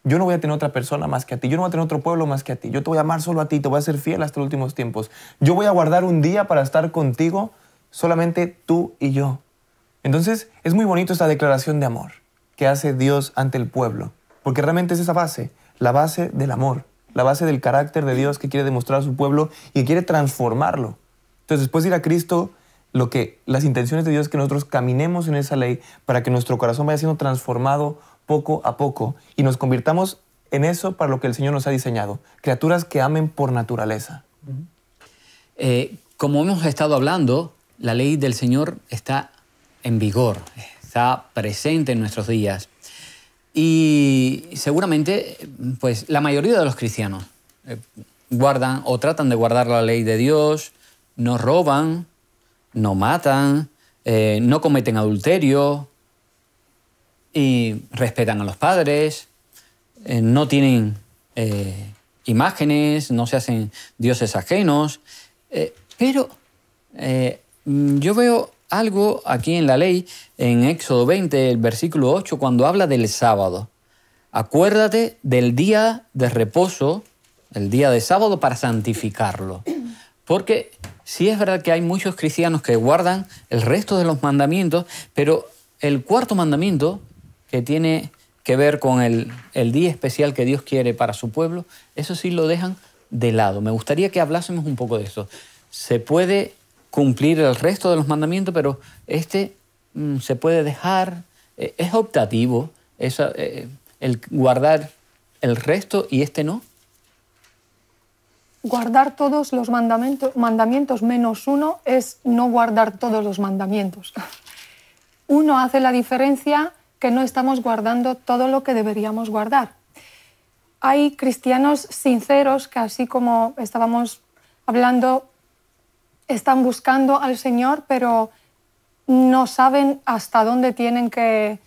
Yo no voy a tener otra persona más que a ti. Yo no voy a tener otro pueblo más que a ti. Yo te voy a amar solo a ti. Te voy a ser fiel hasta los últimos tiempos. Yo voy a guardar un día para estar contigo, solamente tú y yo. Entonces, es muy bonito esta declaración de amor que hace Dios ante el pueblo. Porque realmente es esa base, la base del amor, la base del carácter de Dios que quiere demostrar a su pueblo y que quiere transformarlo. Entonces, después de ir a Cristo, las intenciones de Dios es que nosotros caminemos en esa ley para que nuestro corazón vaya siendo transformado poco a poco y nos convirtamos en eso para lo que el Señor nos ha diseñado, criaturas que amen por naturaleza. Como hemos estado hablando, la ley del Señor está en vigor, está presente en nuestros días y seguramente pues, la mayoría de los cristianos guardan o tratan de guardar la ley de Dios, no roban, no matan, no cometen adulterio y respetan a los padres, no tienen imágenes, no se hacen dioses ajenos. Pero yo veo algo aquí en la ley, en Éxodo 20, el versículo 8, cuando habla del sábado. Acuérdate del día de reposo, el día de sábado, para santificarlo. Porque sí es verdad que hay muchos cristianos que guardan el resto de los mandamientos, pero el cuarto mandamiento, que tiene que ver con el día especial que Dios quiere para su pueblo, eso sí lo dejan de lado. Me gustaría que hablásemos un poco de eso. Se puede cumplir el resto de los mandamientos, pero se puede dejar, es optativo, el guardar el resto y no. Guardar todos los mandamientos menos uno es no guardar todos los mandamientos. Uno hace la diferencia que no estamos guardando todo lo que deberíamos guardar. Hay cristianos sinceros que, así como estábamos hablando, están buscando al Señor, pero no saben hasta dónde tienen que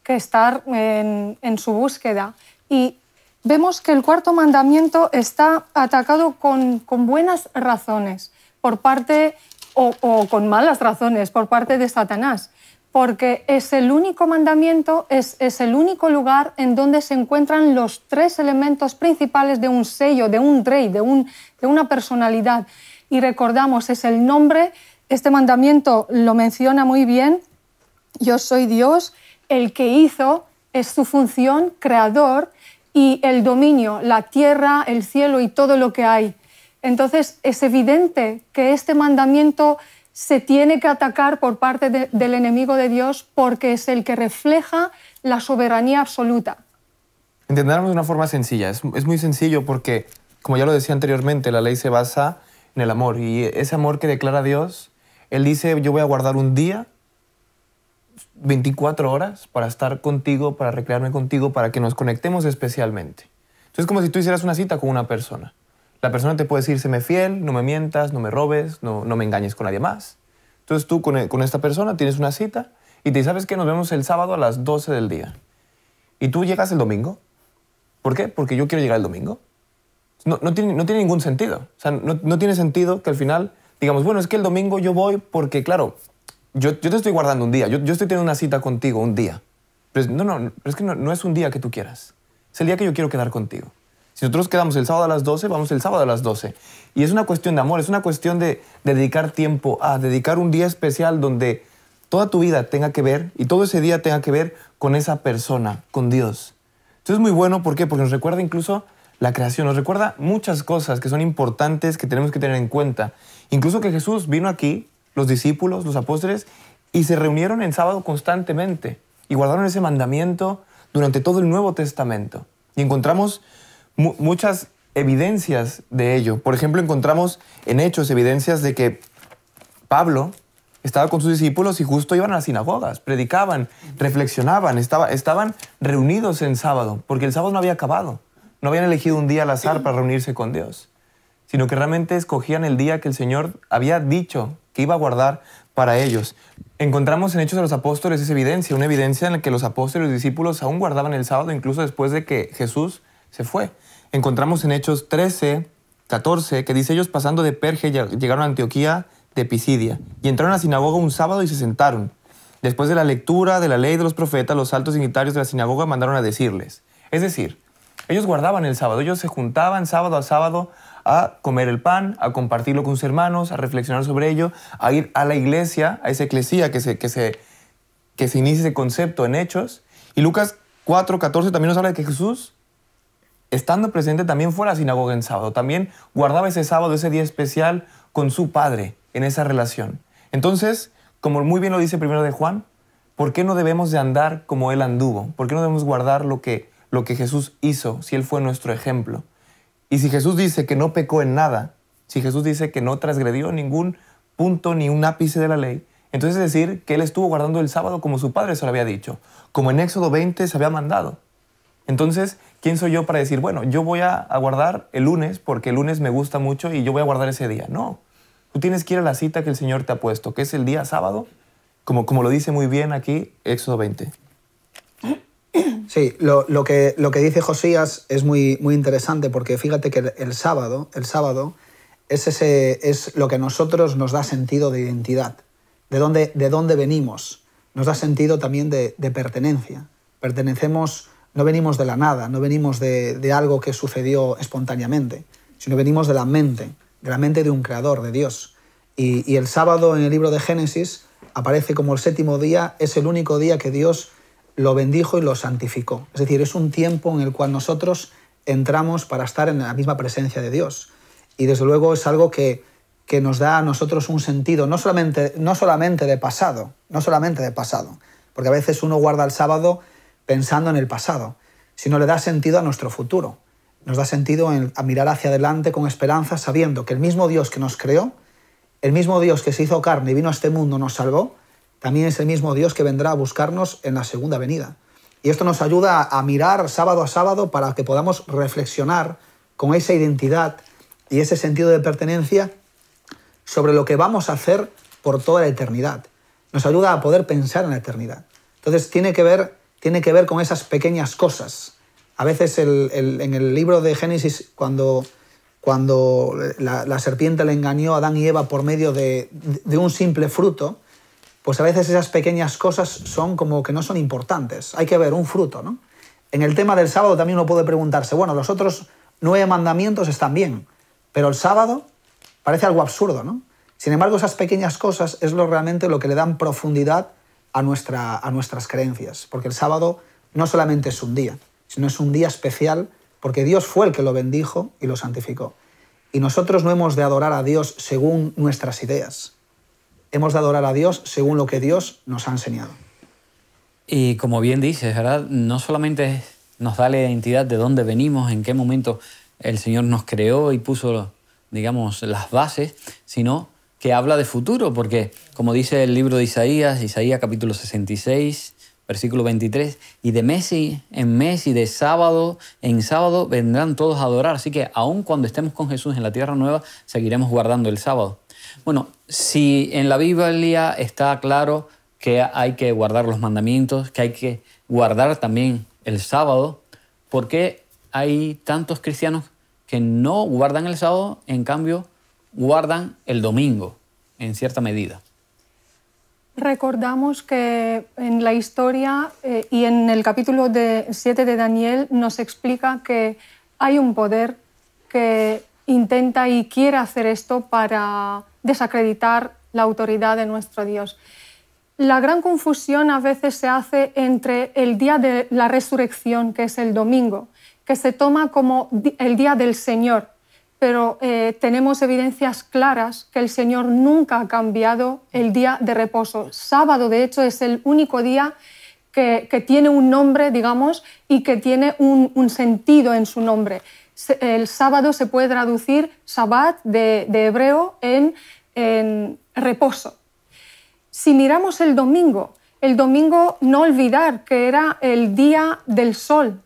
estar en su búsqueda. Y vemos que el cuarto mandamiento está atacado con buenas razones por parte, o con malas razones por parte de Satanás. porque es el único mandamiento, es el único lugar en donde se encuentran los 3 elementos principales de un sello, de un rey, de una personalidad. Y recordamos, es el nombre, este mandamiento lo menciona muy bien, yo soy Dios, el que hizo, es su función, creador, y el dominio, la tierra, el cielo y todo lo que hay. Entonces es evidente que este mandamiento se tiene que atacar por parte del enemigo de Dios porque es el que refleja la soberanía absoluta. Entenderlo de una forma sencilla. Es muy sencillo porque, como ya lo decía anteriormente, la ley se basa en el amor. Y ese amor que declara Dios, Él dice, yo voy a guardar un día, 24 horas, para estar contigo, para recrearme contigo, para que nos conectemos especialmente. Entonces es como si tú hicieras una cita con una persona. La persona te puede decir, séme fiel, no me mientas, no me robes, no me engañes con nadie más. Entonces tú con esta persona tienes una cita y te dice, ¿sabes qué? Nos vemos el sábado a las 12 del día. Y tú llegas el domingo. ¿Por qué? Porque yo quiero llegar el domingo. No tiene ningún sentido. O sea, no tiene sentido que al final digamos, bueno, es que el domingo yo voy porque, claro, yo te estoy guardando un día. Yo estoy teniendo una cita contigo un día. Pero es que no es un día que tú quieras. Es el día que yo quiero quedar contigo. Si nosotros quedamos el sábado a las 12, vamos el sábado a las 12. Y es una cuestión de amor, es una cuestión de dedicar tiempo a dedicar un día especial donde toda tu vida tenga que ver y todo ese día tenga que ver con esa persona, con Dios. Entonces es muy bueno, ¿por qué? Porque nos recuerda incluso la creación, nos recuerda muchas cosas que son importantes, que tenemos que tener en cuenta. Incluso que Jesús vino aquí, los discípulos, los apóstoles, y se reunieron en sábado constantemente y guardaron ese mandamiento durante todo el Nuevo Testamento. Y encontramos muchas evidencias de ello. Por ejemplo, encontramos en Hechos evidencias de que Pablo estaba con sus discípulos y justo iban a las sinagogas, predicaban, reflexionaban, estaban reunidos en sábado, porque el sábado no había acabado. No habían elegido un día al azar para reunirse con Dios, sino que realmente escogían el día que el Señor había dicho que iba a guardar para ellos. Encontramos en Hechos de los Apóstoles esa evidencia, una evidencia en la que los apóstoles y los discípulos aún guardaban el sábado incluso después de que Jesús se fue. Encontramos en Hechos 13, 14, que dice, ellos pasando de Perge llegaron a Antioquía de Pisidia y entraron a la sinagoga un sábado y se sentaron. Después de la lectura de la ley de los profetas, los altos dignitarios de la sinagoga mandaron a decirles. Es decir, ellos guardaban el sábado, ellos se juntaban sábado a sábado a comer el pan, a compartirlo con sus hermanos, a reflexionar sobre ello, a ir a la iglesia, a esa eclesía que se inicia ese concepto en Hechos. Y Lucas 4, 14 también nos habla de que Jesús, estando presente, también fue a la sinagoga en sábado, también guardaba ese sábado, ese día especial con su Padre en esa relación. Entonces, como muy bien lo dice primero de Juan, ¿por qué no debemos de andar como Él anduvo? ¿Por qué no debemos guardar lo que Jesús hizo, si Él fue nuestro ejemplo? Y si Jesús dice que no pecó en nada, si Jesús dice que no transgredió ningún punto ni un ápice de la ley, entonces es decir que Él estuvo guardando el sábado como su Padre se lo había dicho, como en Éxodo 20 se había mandado. Entonces, ¿quién soy yo para decir, bueno, yo voy a guardar el lunes porque el lunes me gusta mucho y yo voy a guardar ese día? No, tú tienes que ir a la cita que el Señor te ha puesto, que es el día sábado, como lo dice muy bien aquí Éxodo 20. Sí, lo que dice Josías es muy interesante porque fíjate que el sábado es lo que a nosotros nos da sentido de identidad, de dónde venimos, nos da sentido también de pertenencia. Pertenecemos, no venimos de la nada, no venimos de algo que sucedió espontáneamente, sino venimos de la mente de un creador, de Dios. Y el sábado en el libro de Génesis aparece como el 7º día, es el único día que Dios lo bendijo y lo santificó. Es decir, es un tiempo en el cual nosotros entramos para estar en la misma presencia de Dios. Y desde luego es algo que nos da a nosotros un sentido, no solamente de pasado, porque a veces uno guarda el sábado pensando en el pasado, sino le da sentido a nuestro futuro. Nos da sentido a mirar hacia adelante con esperanza, sabiendo que el mismo Dios que nos creó, el mismo Dios que se hizo carne y vino a este mundo, nos salvó, también es el mismo Dios que vendrá a buscarnos en la segunda venida. Y esto nos ayuda a mirar sábado a sábado para que podamos reflexionar con esa identidad y ese sentido de pertenencia sobre lo que vamos a hacer por toda la eternidad. Nos ayuda a poder pensar en la eternidad. Entonces tiene que ver con esas pequeñas cosas. A veces en el libro de Génesis, cuando la serpiente le engañó a Adán y Eva por medio de un simple fruto, pues a veces esas pequeñas cosas son como que no son importantes. Hay que ver un fruto, ¿no? En el tema del sábado también uno puede preguntarse, bueno, los otros 9 mandamientos están bien, pero el sábado parece algo absurdo, ¿no? Sin embargo, esas pequeñas cosas es realmente lo que le dan profundidad a nuestras creencias, porque el sábado no solamente es un día, sino es un día especial porque Dios fue el que lo bendijo y lo santificó. Y nosotros no hemos de adorar a Dios según nuestras ideas, hemos de adorar a Dios según lo que Dios nos ha enseñado. Y como bien dices, ¿verdad? No solamente nos da la identidad de dónde venimos, en qué momento el Señor nos creó y puso, digamos, las bases, sino que habla de futuro, porque como dice el libro de Isaías capítulo 66, versículo 23, y de mes en mes y de sábado en sábado vendrán todos a adorar. Así que aun cuando estemos con Jesús en la tierra nueva, seguiremos guardando el sábado. Bueno, si en la Biblia está claro que hay que guardar los mandamientos, que hay que guardar también el sábado, ¿por qué hay tantos cristianos que no guardan el sábado, en cambio guardan el domingo en cierta medida? Recordamos que en la historia y en el capítulo 7 de Daniel nos explica que hay un poder que intenta y quiere hacer esto para desacreditar la autoridad de nuestro Dios. La gran confusión a veces se hace entre el día de la resurrección, que es el domingo, que se toma como el día del Señor, pero tenemos evidencias claras que el Señor nunca ha cambiado el día de reposo. Sábado, de hecho, es el único día que tiene un nombre, digamos, y que tiene un sentido en su nombre. El sábado se puede traducir Shabbat de hebreo en reposo. Si miramos el domingo no olvidar que era el día del sol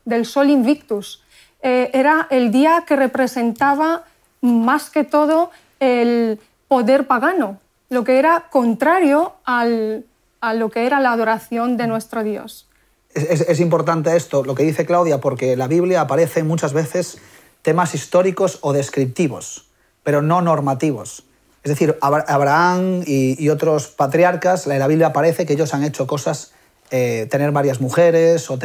invictus. Era el día que representaba más que todo el poder pagano, lo que era contrario a lo que era la adoración de nuestro Dios. Es importante esto, lo que dice Claudia, porque en la Biblia aparecen muchas veces temas históricos o descriptivos, pero no normativos. Es decir, Abraham y otros patriarcas, en la Biblia aparece que ellos han hecho cosas, tener varias mujeres o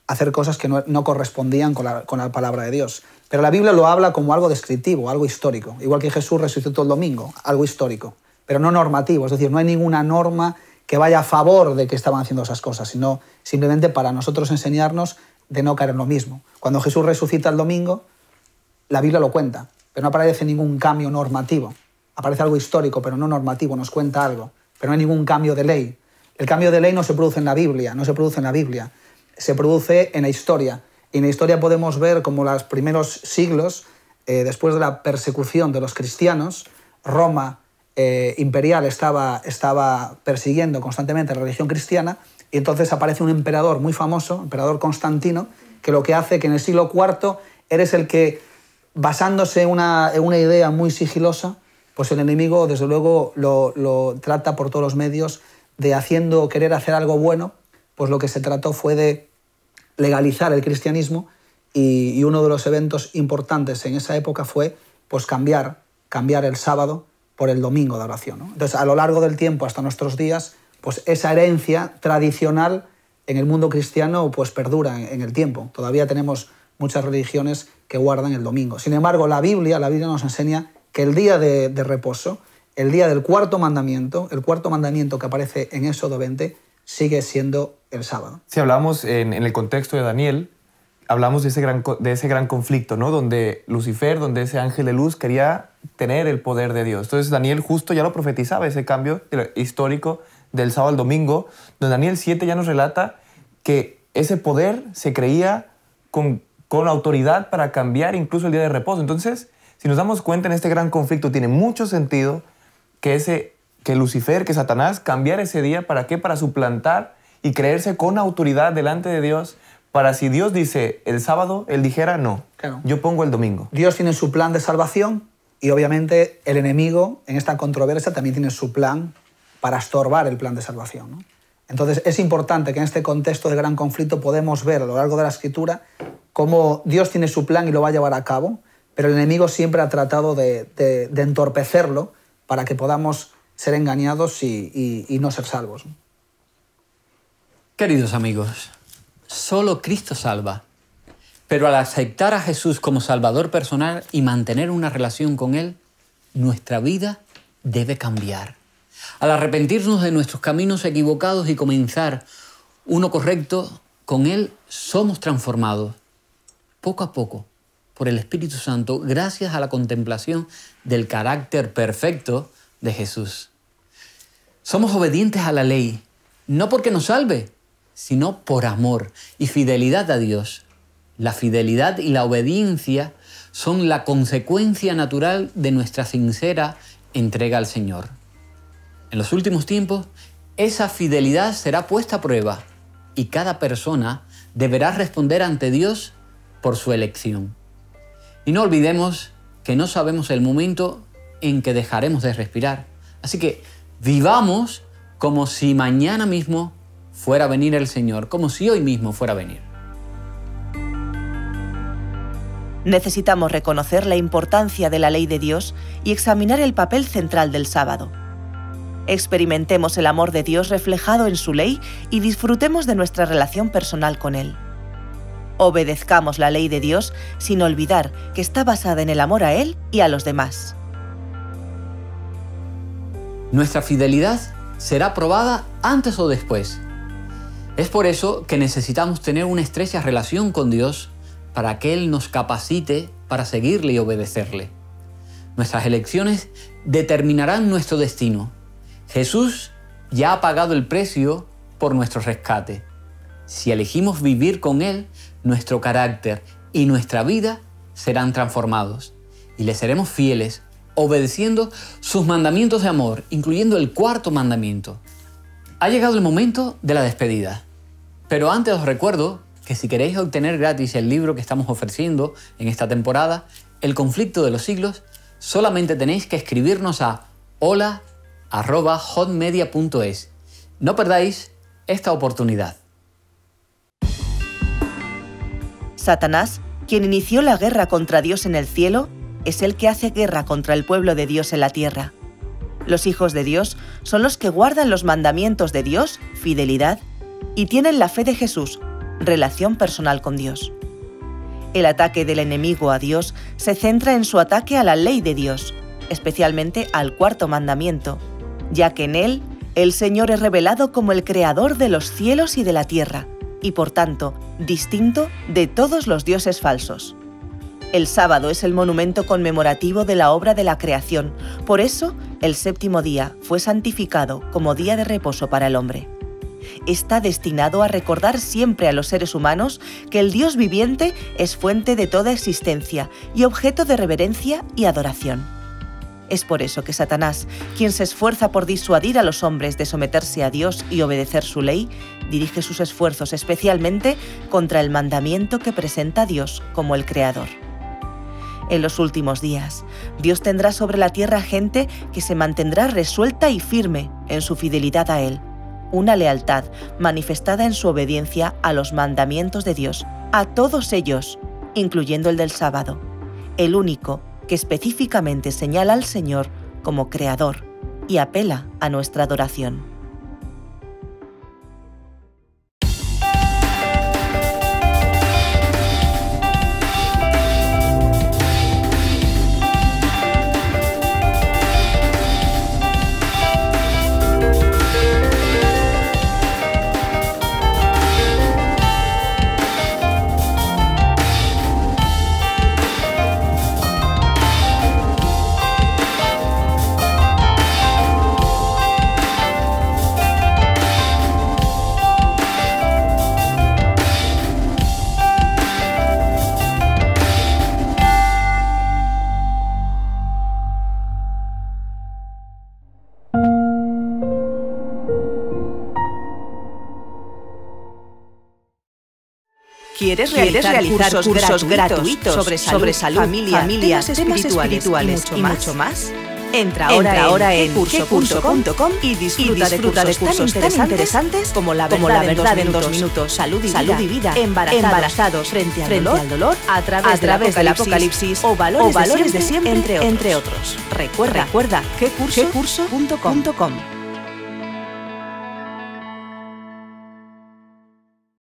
hacer cosas que no correspondían con la palabra de Dios. Pero la Biblia lo habla como algo descriptivo, algo histórico. Igual que Jesús resucitó el domingo, algo histórico, pero no normativo. Es decir, no hay ninguna norma que vaya a favor de que estaban haciendo esas cosas, sino simplemente para nosotros enseñarnos de no caer en lo mismo. Cuando Jesús resucita el domingo, la Biblia lo cuenta, pero no aparece ningún cambio normativo. Aparece algo histórico, pero no normativo, nos cuenta algo, pero no hay ningún cambio de ley. El cambio de ley no se produce en la Biblia, se produce en la historia. Y en la historia podemos ver cómo los primeros siglos, después de la persecución de los cristianos, Roma imperial estaba persiguiendo constantemente la religión cristiana, y entonces aparece un emperador muy famoso, emperador Constantino, que lo que hace que en el siglo IV eres el que, basándose en una idea muy sigilosa, pues el enemigo, desde luego, lo trata por todos los medios de querer hacer algo bueno, pues lo que se trató fue de legalizar el cristianismo y uno de los eventos importantes en esa época fue pues cambiar el sábado por el domingo de oración, ¿no? Entonces, a lo largo del tiempo, hasta nuestros días, pues esa herencia tradicional en el mundo cristiano pues perdura en el tiempo. Todavía tenemos muchas religiones que guardan el domingo. Sin embargo, la Biblia nos enseña que el día de reposo, el día del cuarto mandamiento que aparece en Éxodo 20, sigue siendo el sábado. Si hablamos en el contexto de Daniel, hablamos de ese gran conflicto, ¿no? Donde Lucifer, donde ese ángel de luz quería tener el poder de Dios. Entonces Daniel justo ya lo profetizaba, ese cambio histórico del sábado al domingo, donde Daniel 7 ya nos relata que ese poder se creía con autoridad para cambiar incluso el día de reposo. Entonces, si nos damos cuenta, en este gran conflicto tiene mucho sentido que Lucifer, que Satanás, cambiara ese día. ¿Para qué? Para suplantar y creerse con autoridad delante de Dios, para si Dios dice el sábado, él dijera no, claro, yo pongo el domingo. Dios tiene su plan de salvación y obviamente el enemigo en esta controversia también tiene su plan para estorbar el plan de salvación, ¿no? Entonces es importante que en este contexto de gran conflicto podemos ver a lo largo de la Escritura cómo Dios tiene su plan y lo va a llevar a cabo, pero el enemigo siempre ha tratado de entorpecerlo para que podamos ser engañados y no ser salvos. Queridos amigos, solo Cristo salva. Pero al aceptar a Jesús como Salvador personal y mantener una relación con Él, nuestra vida debe cambiar. Al arrepentirnos de nuestros caminos equivocados y comenzar uno correcto, con Él somos transformados, poco a poco, por el Espíritu Santo, gracias a la contemplación del carácter perfecto de Jesús. Somos obedientes a la ley, no porque nos salve, sino por amor y fidelidad a Dios. La fidelidad y la obediencia son la consecuencia natural de nuestra sincera entrega al Señor. En los últimos tiempos, esa fidelidad será puesta a prueba y cada persona deberá responder ante Dios por su elección. Y no olvidemos que no sabemos el momento en que dejaremos de respirar. Así que vivamos como si mañana mismo fuera a venir el Señor, como si hoy mismo fuera a venir. Necesitamos reconocer la importancia de la ley de Dios y examinar el papel central del sábado. Experimentemos el amor de Dios reflejado en su ley y disfrutemos de nuestra relación personal con Él. Obedezcamos la ley de Dios sin olvidar que está basada en el amor a Él y a los demás. Nuestra fidelidad será probada antes o después. Es por eso que necesitamos tener una estrecha relación con Dios para que Él nos capacite para seguirle y obedecerle. Nuestras elecciones determinarán nuestro destino. Jesús ya ha pagado el precio por nuestro rescate. Si elegimos vivir con Él, nuestro carácter y nuestra vida serán transformados y le seremos fieles, obedeciendo sus mandamientos de amor, incluyendo el cuarto mandamiento. Ha llegado el momento de la despedida, pero antes os recuerdo que si queréis obtener gratis el libro que estamos ofreciendo en esta temporada, El conflicto de los siglos, solamente tenéis que escribirnos a hola@hotmedia.es. No perdáis esta oportunidad. Satanás, quien inició la guerra contra Dios en el cielo, es el que hace guerra contra el pueblo de Dios en la tierra. Los hijos de Dios son los que guardan los mandamientos de Dios, fidelidad, y tienen la fe de Jesús, relación personal con Dios. El ataque del enemigo a Dios se centra en su ataque a la ley de Dios, especialmente al cuarto mandamiento, ya que en él el Señor es revelado como el creador de los cielos y de la tierra, y por tanto, distinto de todos los dioses falsos. El sábado es el monumento conmemorativo de la obra de la creación, por eso el séptimo día fue santificado como día de reposo para el hombre. Está destinado a recordar siempre a los seres humanos que el Dios viviente es fuente de toda existencia y objeto de reverencia y adoración. Es por eso que Satanás, quien se esfuerza por disuadir a los hombres de someterse a Dios y obedecer su ley, dirige sus esfuerzos especialmente contra el mandamiento que presenta a Dios como el Creador. En los últimos días, Dios tendrá sobre la tierra gente que se mantendrá resuelta y firme en su fidelidad a Él, una lealtad manifestada en su obediencia a los mandamientos de Dios, a todos ellos, incluyendo el del sábado, el único que específicamente señala al Señor como Creador y apela a nuestra adoración. ¿Quieres realizar cursos gratuitos sobre salud, familia, temas espirituales y mucho más? Entra ahora en quecurso.com y disfruta de cursos tan interesantes como la verdad en 2 minutos, salud y vida, embarazados frente al dolor, a través del Apocalipsis o valores de siempre, entre otros. Recuerda quecurso.com.